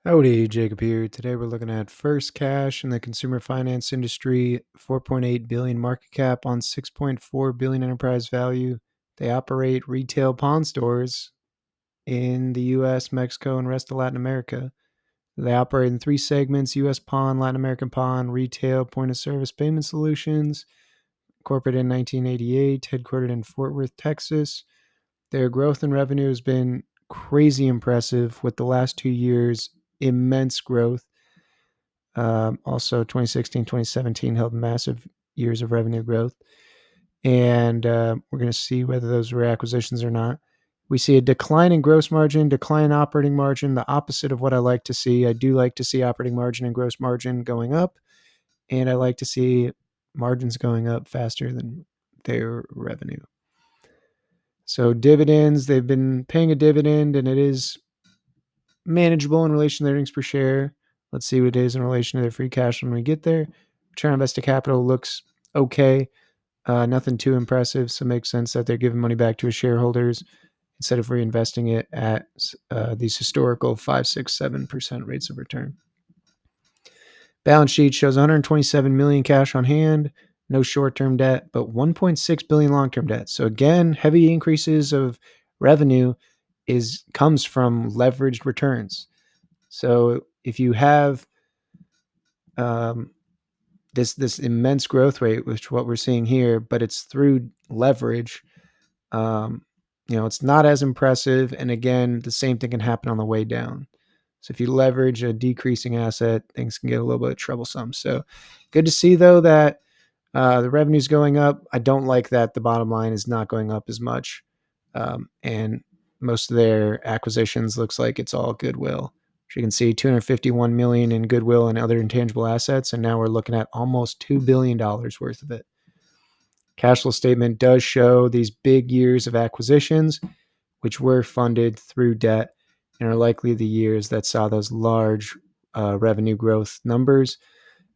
Howdy, Jacob here. Today we're looking at FirstCash in the consumer finance industry, 4.8 billion market cap on 6.4 billion enterprise value. They operate retail pawn stores in the US, Mexico, and rest of Latin America. They operate in three segments: US pawn, Latin American pawn, retail, point of service payment solutions. Corporate in 1988, headquartered in Fort Worth, Texas. Their growth in revenue has been crazy impressive with the last 2 years, immense growth. Also, 2016, 2017 held massive years of revenue growth. And we're going to see whether those were acquisitions or not. We see a decline in gross margin, decline in operating margin, the opposite of what I like to see. I do like to see operating margin and gross margin going up, and I like to see margins going up faster than their revenue. So dividends, they've been paying a dividend, and it is manageable in relation to their earnings per share. Let's see what it is in relation to their free cash when we get there. Return on invested capital looks okay. Nothing too impressive, so it makes sense that they're giving money back to shareholders instead of reinvesting it at these historical 5, 6, 7% rates of return. Balance sheet shows 127 million cash on hand, no short-term debt, but 1.6 billion long-term debt. So again, heavy increases of revenue comes from leveraged returns. So if you have this immense growth rate, which what we're seeing here, but it's through leverage, it's not as impressive. And again, the same thing can happen on the way down. So if you leverage a decreasing asset, things can get a little bit troublesome. So good to see, though, that the revenue's going up. I don't like that the bottom line is not going up as much. And most of their acquisitions looks like it's all goodwill. As you can see, 251 million in goodwill and other intangible assets, and now we're looking at almost $2 billion worth of it. Cash flow statement does show these big years of acquisitions, which were funded through debt and are likely the years that saw those large revenue growth numbers.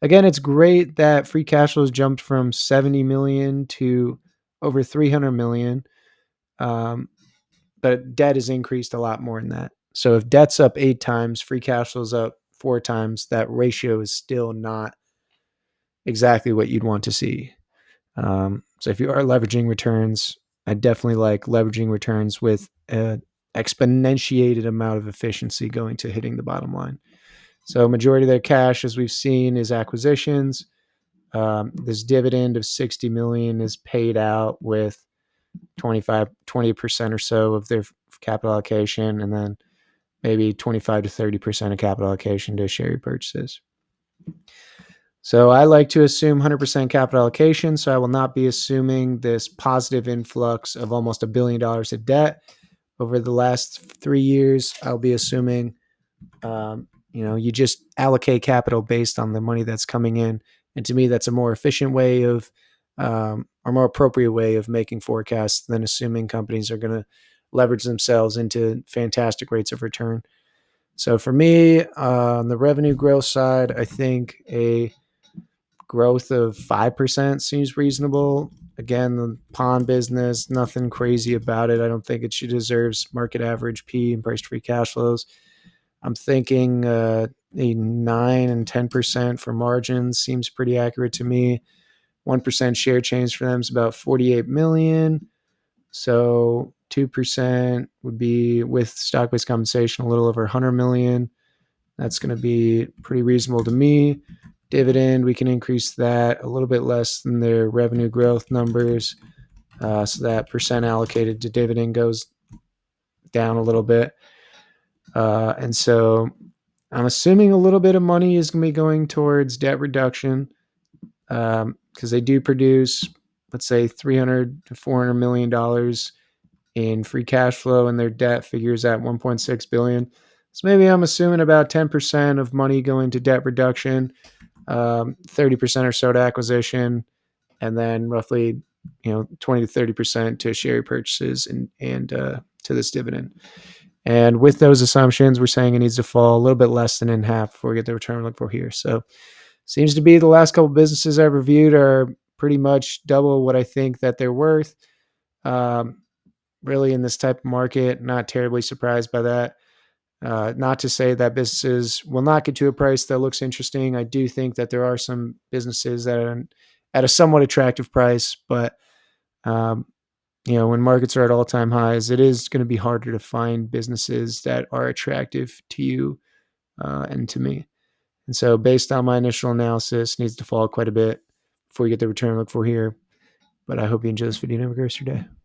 Again, it's great that free cash flows jumped from 70 million to over 300 million. But debt has increased a lot more than that. So if debt's up 8 times, free cash flow's up 4 times, that ratio is still not exactly what you'd want to see. So if you are leveraging returns, I definitely like leveraging returns with an exponentiated amount of efficiency going to hitting the bottom line. So majority of their cash, as we've seen, is acquisitions. This dividend of 60 million is paid out with 20% or so of their capital allocation, and then maybe 25 to 30% of capital allocation to share repurchases. So I like to assume 100% capital allocation. So I will not be assuming this positive influx of almost $1 billion of debt over the last 3 years. I'll be assuming, you just allocate capital based on the money that's coming in. And to me, that's a more efficient way of, or more appropriate way of making forecasts than assuming companies are going to leverage themselves into fantastic rates of return. So for me, on the revenue growth side, I think a growth of 5% seems reasonable. Again, the pawn business, nothing crazy about it. I don't think it deserves market average P and price to free cash flows. I'm thinking a 9 and 10% for margins seems pretty accurate to me. 1% share change for them is about 48 million. So 2% would be, with stock-based compensation, a little over 100 million. That's going to be pretty reasonable to me. Dividend, we can increase that a little bit less than their revenue growth numbers. So that percent allocated to dividend goes down a little bit. And so I'm assuming a little bit of money is going to be going towards debt reduction, because they do produce, let's say, $300 to $400 million in free cash flow, and their debt figures at 1.6 billion. So maybe I'm assuming about 10% of money going to debt reduction, 30% or so to acquisition, and then roughly 20 to 30% to share purchases and to this dividend. And with those assumptions, we're saying it needs to fall a little bit less than in half before we get the return we look for here. So seems to be the last couple of businesses I've reviewed are pretty much double what I think that they're worth. Really, in this type of market, not terribly surprised by that. Not to say that businesses will not get to a price that looks interesting. I do think that there are some businesses that are at a somewhat attractive price, but um, when markets are at all-time highs, it is going to be harder to find businesses that are attractive to you and to me. And so based on my initial analysis, needs to fall quite a bit before you get the return I look for here. But I hope you enjoy this video and have a great rest of your day.